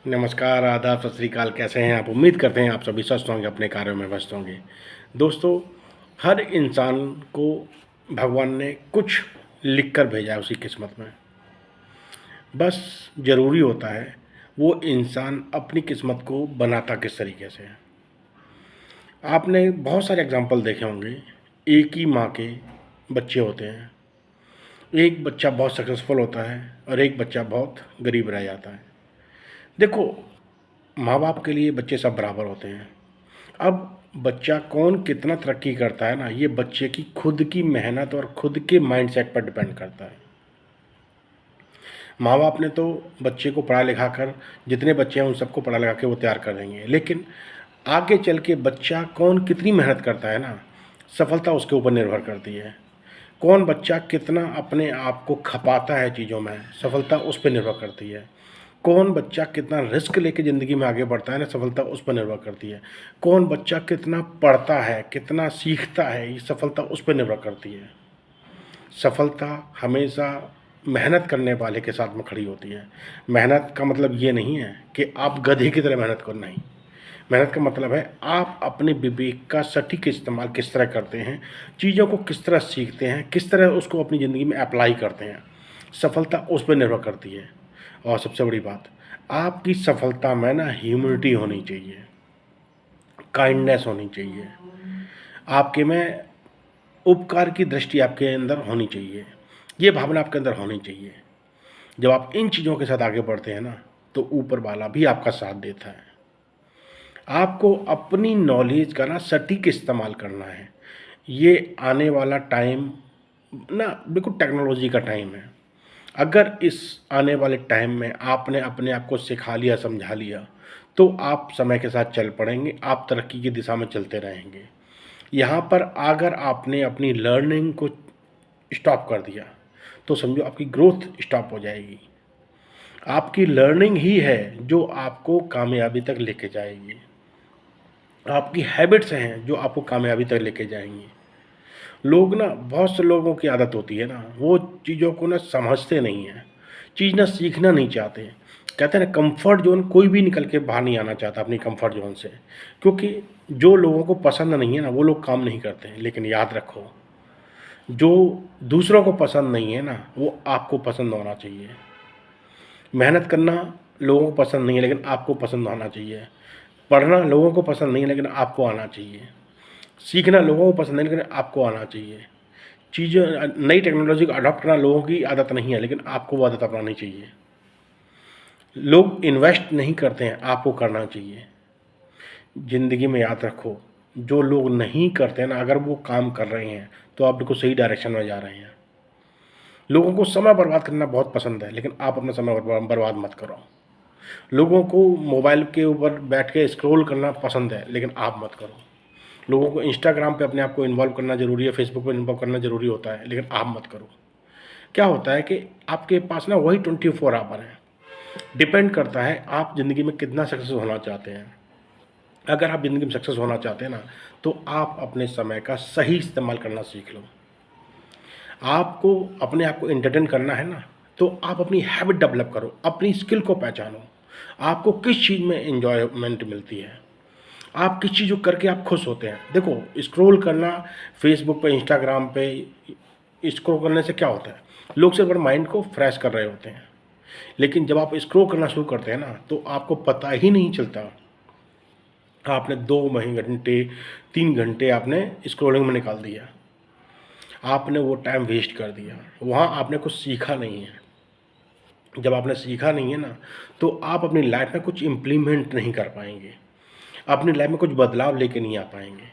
नमस्कार, आदाब, सत श्री अकाल। कैसे हैं आप? उम्मीद करते हैं आप सभी स्वस्थ होंगे, अपने कार्यों में व्यस्त होंगे। दोस्तों, हर इंसान को भगवान ने कुछ लिख कर भेजा है उसकी किस्मत में। बस ज़रूरी होता है वो इंसान अपनी किस्मत को बनाता किस तरीके से है। आपने बहुत सारे एग्ज़ाम्पल देखे होंगे। एक ही माँ के बच्चे होते हैं। एक बच्चा बहुत सक्सेसफुल होता है और एक बच्चा बहुत गरीब रह जाता है। देखो, माँ-बाप के लिए बच्चे सब बराबर होते हैं। अब बच्चा कौन कितना तरक्की करता है ना, ये बच्चे की खुद की मेहनत और खुद के माइंडसेट पर डिपेंड करता है। माँ बाप ने तो बच्चे को पढ़ा लिखा कर, जितने बच्चे हैं उन सबको पढ़ा लिखा के वो तैयार कर देंगे, लेकिन आगे चल के बच्चा कौन कितनी मेहनत करता है ना, सफलता उसके ऊपर निर्भर करती है। कौन बच्चा कितना अपने आप को खपाता है चीज़ों में, सफलता उस पर निर्भर करती है। कौन बच्चा कितना रिस्क लेके ज़िंदगी में आगे बढ़ता है ना, सफलता उस पर निर्भर करती है। कौन बच्चा कितना पढ़ता है, कितना सीखता है, ये सफलता उस पर निर्भर करती है। सफलता हमेशा मेहनत करने वाले के साथ में खड़ी होती है। मेहनत का मतलब ये नहीं है कि आप गधे की तरह मेहनत करो, नहीं। मेहनत का मतलब है आप अपने विवेक का सटीक इस्तेमाल किस तरह करते हैं, चीज़ों को किस तरह सीखते हैं, किस तरह उसको अपनी ज़िंदगी में अप्लाई करते हैं। सफलता उस पर निर्भर करती है। और सबसे बड़ी बात, आपकी सफलता में ना ह्यूमिलिटी होनी चाहिए, काइंडनेस होनी चाहिए, आपके में उपकार की दृष्टि आपके अंदर होनी चाहिए, ये भावना आपके अंदर होनी चाहिए। जब आप इन चीज़ों के साथ आगे बढ़ते हैं ना, तो ऊपर वाला भी आपका साथ देता है। आपको अपनी नॉलेज का ना सटीक इस्तेमाल करना है। ये आने वाला टाइम ना बिल्कुल टेक्नोलॉजी का टाइम है। अगर इस आने वाले टाइम में आपने अपने आप को सिखा लिया, समझा लिया, तो आप समय के साथ चल पड़ेंगे, आप तरक्की की दिशा में चलते रहेंगे। यहाँ पर अगर आपने अपनी लर्निंग को स्टॉप कर दिया, तो समझो आपकी ग्रोथ स्टॉप हो जाएगी। आपकी लर्निंग ही है जो आपको कामयाबी तक लेके जाएगी। आपकी हैबिट्स हैं जो आपको कामयाबी तक लेके जाएँगी। लोग ना, बहुत से लोगों की आदत होती है ना, वो चीज़ों को ना समझते नहीं हैं, चीज़ ना सीखना नहीं चाहते हैं। कहते हैं ना, कम्फ़र्ट ज़ोन, कोई भी निकल के बाहर नहीं आना चाहता अपनी कम्फ़र्ट ज़ोन से, क्योंकि जो लोगों को पसंद नहीं है ना, वो लोग काम नहीं करते हैं। लेकिन याद रखो, जो दूसरों को पसंद नहीं है ना, वो आपको पसंद होना चाहिए। मेहनत करना लोगों को पसंद नहीं है, लेकिन आपको पसंद आना चाहिए। पढ़ना लोगों को पसंद नहीं है, लेकिन आपको आना चाहिए। सीखना लोगों को पसंद नहीं, लेकिन आपको आना चाहिए। चीज़ें, नई टेक्नोलॉजी को अडॉप्ट करना लोगों की आदत नहीं है, लेकिन आपको वो आदत अपनानी चाहिए। लोग इन्वेस्ट नहीं करते हैं, आपको करना चाहिए। ज़िंदगी में याद रखो, जो लोग नहीं करते हैं ना, अगर वो काम कर रहे हैं, तो आप बिल्कुल सही डायरेक्शन में जा रहे हैं। लोगों को समय बर्बाद करना बहुत पसंद है, लेकिन आप अपना समय बर्बाद मत करो। लोगों को मोबाइल के ऊपर बैठ के स्क्रॉल करना पसंद है, लेकिन आप मत करो। लोगों को इंस्टाग्राम पे अपने आप को इन्वॉल्व करना ज़रूरी है, फेसबुक पे इन्वॉल्व करना ज़रूरी होता है, लेकिन आप मत करो। क्या होता है कि आपके पास ना वही 24 आवर है। डिपेंड करता है आप ज़िंदगी में कितना सक्सेस होना चाहते हैं। अगर आप ज़िंदगी में सक्सेस होना चाहते हैं ना, तो आप अपने समय का सही इस्तेमाल करना सीख लो। आपको अपने आप को एंटरटेन करना है ना, तो आप अपनी हैबिट डेवलप करो, अपनी स्किल को पहचानो। आपको किस चीज़ में एन्जॉयमेंट मिलती है, आप किस चीज़ को करके आप खुश होते हैं। देखो, स्क्रॉल करना फेसबुक पे, इंस्टाग्राम पे स्क्रॉल करने से क्या होता है, लोग सिर्फ अपने माइंड को फ्रेश कर रहे होते हैं। लेकिन जब आप स्क्रॉल करना शुरू करते हैं ना, तो आपको पता ही नहीं चलता आपने 2 महीने घंटे, 3 घंटे आपने स्क्रॉलिंग में निकाल दिया। आपने वो टाइम वेस्ट कर दिया, वहाँ आपने कुछ सीखा नहीं है। जब आपने सीखा नहीं है ना, तो आप अपनी लाइफ में कुछ इम्प्लीमेंट नहीं कर पाएंगे, अपनी लाइफ में कुछ बदलाव लेके नहीं आ पाएंगे।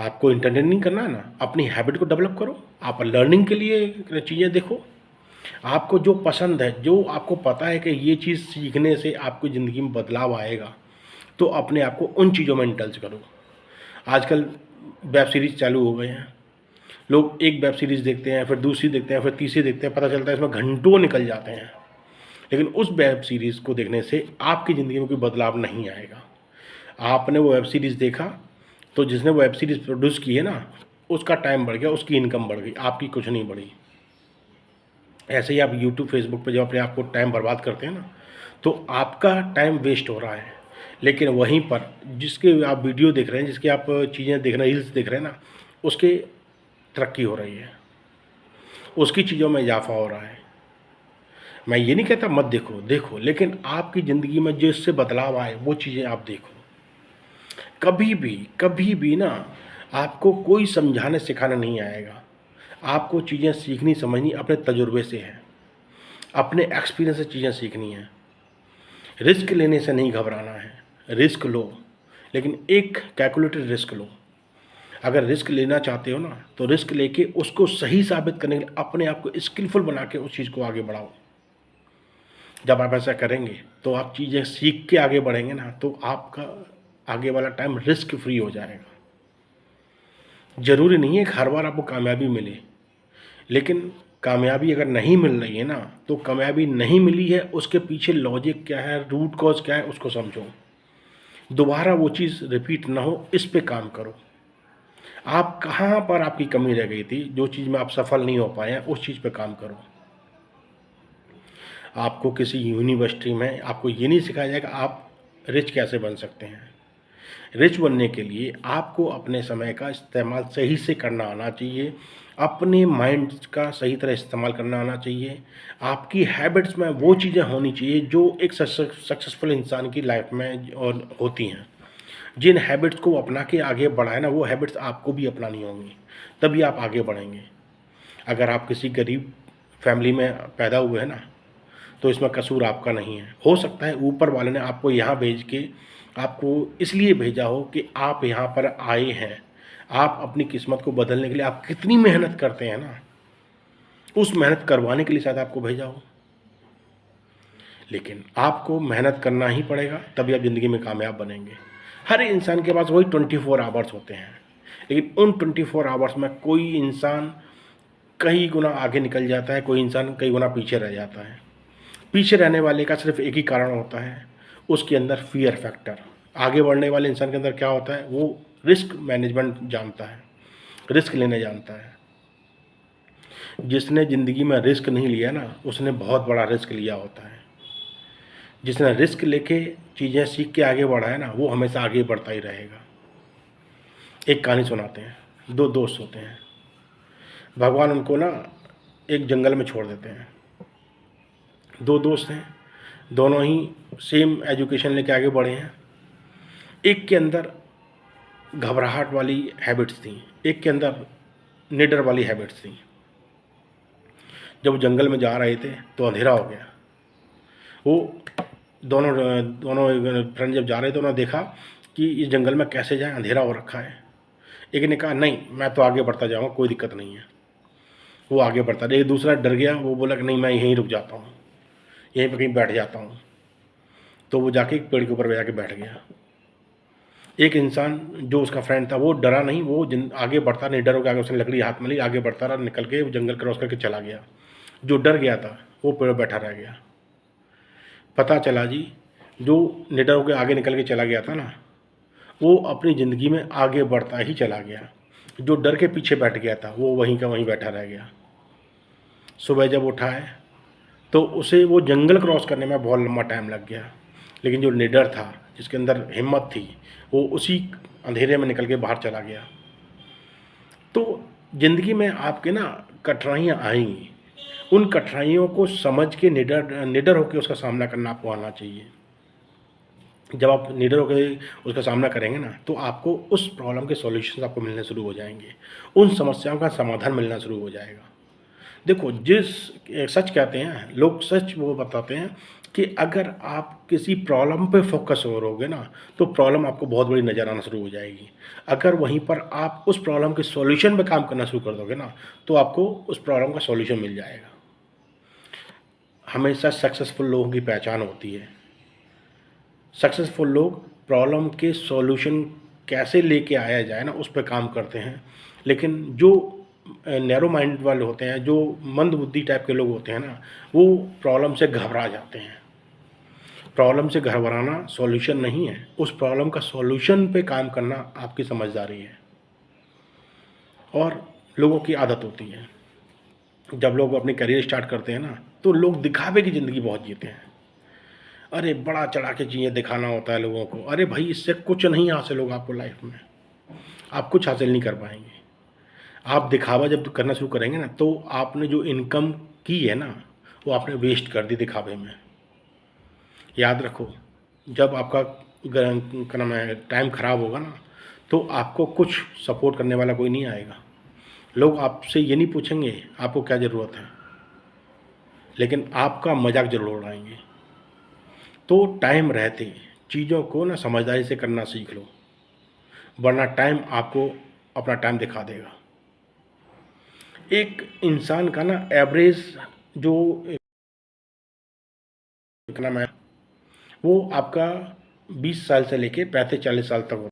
आपको एंटरटेन नहीं करना है ना, अपनी हैबिट को डेवलप करो, आप लर्निंग के लिए चीज़ें देखो। आपको जो पसंद है, जो आपको पता है कि ये चीज़ सीखने से आपकी ज़िंदगी में बदलाव आएगा, तो अपने आप को उन चीज़ों में इंडल्ज करो। आजकल वेब सीरीज़ चालू हो गए हैं। लोग एक वेब सीरीज़ देखते हैं, फिर दूसरी देखते हैं, फिर तीसरी देखते हैं, पता चलता है इसमें घंटों निकल जाते हैं। लेकिन उस वेब सीरीज़ को देखने से आपकी ज़िंदगी में कोई बदलाव नहीं आएगा। आपने वो वेब सीरीज़ देखा, तो जिसने वो वेब सीरीज़ प्रोड्यूस की है ना, उसका टाइम बढ़ गया, उसकी इनकम बढ़ गई, आपकी कुछ नहीं बढ़ी। ऐसे ही आप यूट्यूब, फेसबुक पे जब अपने आप को टाइम बर्बाद करते हैं ना, तो आपका टाइम वेस्ट हो रहा है। लेकिन वहीं पर जिसके आप वीडियो देख रहे हैं, जिसकी आप चीज़ें देख रहे हैं, रील्स देख रहे हैं ना, उसकी तरक्की हो रही है, उसकी चीज़ों में इजाफा हो रहा है। मैं ये नहीं कहता मत देखो, देखो, लेकिन आपकी ज़िंदगी में जिससे बदलाव आए वो चीज़ें आप देखो। कभी भी ना आपको कोई समझाने सिखाने नहीं आएगा। आपको चीज़ें सीखनी समझनी अपने तजुर्बे से है, अपने एक्सपीरियंस से चीज़ें सीखनी है। रिस्क लेने से नहीं घबराना है, रिस्क लो, लेकिन एक कैलकुलेटेड रिस्क लो। अगर रिस्क लेना चाहते हो ना, तो रिस्क लेके उसको सही साबित करने के लिए अपने आप को स्किलफुल बना के उस चीज़ को आगे बढ़ाओ। जब आप ऐसा करेंगे तो आप चीज़ें सीख के आगे बढ़ेंगे ना, तो आपका आगे वाला टाइम रिस्क फ्री हो जाएगा। ज़रूरी नहीं है कि हर बार आपको कामयाबी मिले, लेकिन कामयाबी अगर नहीं मिल रही है ना, तो कामयाबी नहीं मिली है उसके पीछे लॉजिक क्या है, रूट कॉज क्या है, उसको समझो। दोबारा वो चीज़ रिपीट ना हो, इस पे काम करो। आप कहाँ पर आपकी कमी रह गई थी, जो चीज़ में आप सफल नहीं हो पाए हैं, उस चीज़ पे काम करो। आपको किसी यूनिवर्सिटी में आपको ये नहीं सिखाया जाएगा आप रिच कैसे बन सकते हैं। रिच बनने के लिए आपको अपने समय का इस्तेमाल सही से करना आना चाहिए, अपने माइंड का सही तरह इस्तेमाल करना आना चाहिए। आपकी हैबिट्स में वो चीज़ें होनी चाहिए जो एक सक्सेसफुल इंसान की लाइफ में और होती हैं। जिन हैबिट्स को अपना के आगे बढ़ाए ना, वो हैबिट्स आपको भी अपनानी होंगी, तभी आप आगे बढ़ेंगे। अगर आप किसी गरीब फैमिली में पैदा हुए हैं ना, तो इसमें कसूर आपका नहीं है। हो सकता है ऊपर वाले ने आपको यहाँ भेज के आपको इसलिए भेजा हो कि आप यहाँ पर आए हैं। आप अपनी किस्मत को बदलने के लिए आप कितनी मेहनत करते हैं ना, उस मेहनत करवाने के लिए शायद आपको भेजा हो। लेकिन आपको मेहनत करना ही पड़ेगा, तभी आप ज़िंदगी में कामयाब बनेंगे। हर इंसान के पास वही 24 आवर्स होते हैं, लेकिन उन 24 आवर्स में कोई इंसान कई गुना आगे निकल जाता है, कोई इंसान कई गुना पीछे रह जाता है। पीछे रहने वाले का सिर्फ एक ही कारण होता है, उसके अंदर फ़ियर फैक्टर। आगे बढ़ने वाले इंसान के अंदर क्या होता है, वो रिस्क मैनेजमेंट जानता है, रिस्क लेने जानता है। जिसने ज़िंदगी में रिस्क नहीं लिया ना, उसने बहुत बड़ा रिस्क लिया होता है। जिसने रिस्क लेके चीज़ें सीख के आगे बढ़ा है ना, वो हमेशा आगे बढ़ता ही रहेगा। एक कहानी सुनाते हैं। दो दोस्त होते हैं, भगवान उनको ना एक जंगल में छोड़ देते हैं। दो दोस्त हैं, दोनों ही सेम एजुकेशन लेके आगे बढ़े हैं। एक के अंदर घबराहट वाली हैबिट्स थी, एक के अंदर निडर वाली हैबिट्स थी। जब वो जंगल में जा रहे थे तो अंधेरा हो गया। वो दोनों दोनों फ्रेंड जब जा रहे थे, उन्होंने देखा कि इस जंगल में कैसे जाएं, अंधेरा हो रखा है। एक ने कहा नहीं, मैं तो आगे बढ़ता जाऊँगा, कोई दिक्कत नहीं है। वो आगे बढ़ता रहा। एक दूसरा डर गया, वो बोला कि नहीं, मैं यहीं रुक जाता हूँ, यहीं पर कहीं बैठ जाता हूँ। तो वो जाके एक पेड़ के ऊपर जाके बैठ गया। एक इंसान जो उसका फ्रेंड था, वो डरा नहीं, वो आगे बढ़ता, निडर होकर आगे, उसने लकड़ी हाथ में ली, आगे बढ़ता रहा, निकल के जंगल क्रॉस करके चला गया। जो डर गया था वो पेड़ बैठा रह गया। पता चला जी, जो निडर होकर आगे निकल के चला गया था ना, वो अपनी ज़िंदगी में आगे बढ़ता ही चला गया। जो डर के पीछे बैठ गया था, वो वहीं का वहीं बैठा रह गया। सुबह जब उठा है तो उसे वो जंगल क्रॉस करने में बहुत लंबा टाइम लग गया, लेकिन जो निडर था, जिसके अंदर हिम्मत थी, वो उसी अंधेरे में निकल के बाहर चला गया। तो ज़िंदगी में आपके ना कठिनाइयाँ आएंगी, उन कठिनाइयों को समझ के निडर निडर होकर उसका सामना करना आपको आना चाहिए। जब आप निडर होकर उसका सामना करेंगे ना, तो आपको उस प्रॉब्लम के सॉल्यूशंस आपको मिलने शुरू हो जाएंगे, उन समस्याओं का समाधान मिलना शुरू हो जाएगा। देखो, सच कहते हैं लोग, सच वो बताते हैं कि अगर आप किसी प्रॉब्लम पे फोकस हो रहोगे ना, तो प्रॉब्लम आपको बहुत बड़ी नज़र आना शुरू हो जाएगी। अगर वहीं पर आप उस प्रॉब्लम के सॉल्यूशन पे काम करना शुरू कर दोगे ना, तो आपको उस प्रॉब्लम का सॉल्यूशन मिल जाएगा। हमेशा सक्सेसफुल लोगों की पहचान होती है, सक्सेसफुल लोग प्रॉब्लम के सॉल्यूशन कैसे लेके आया जाए ना, उस पर काम करते हैं। लेकिन जो नैरो माइंड वाले होते हैं, जो मंद बुद्धि टाइप के लोग होते हैं ना, वो प्रॉब्लम से घबरा जाते हैं। प्रॉब्लम से घबराना सॉल्यूशन नहीं है, उस प्रॉब्लम का सॉल्यूशन पे काम करना आपकी समझदारी है। और लोगों की आदत होती है, जब लोग अपनी करियर स्टार्ट करते हैं ना, तो लोग दिखावे की ज़िंदगी बहुत जीते हैं। अरे बड़ा चढ़ा के चीज़ें दिखाना होता है लोगों को। अरे भाई, इससे कुछ नहीं हासिल होगा आपको लाइफ में, आप कुछ हासिल नहीं कर पाएंगे। आप दिखावा जब करना शुरू करेंगे ना, तो आपने जो इनकम की है ना, वो आपने वेस्ट कर दी दिखावे में। याद रखो, जब आपका क्या नाम है, टाइम ख़राब होगा ना, तो आपको कुछ सपोर्ट करने वाला कोई नहीं आएगा। लोग आपसे ये नहीं पूछेंगे आपको क्या ज़रूरत है, लेकिन आपका मजाक जरूर उड़ाएंगे। तो टाइम रहते चीज़ों को ना समझदारी से करना सीख लो, वरना टाइम आपको अपना टाइम दिखा देगा। एक इंसान का ना एवरेज जो क्या नाम है, वो आपका 20 साल से लेके 35-40 साल तक होता है।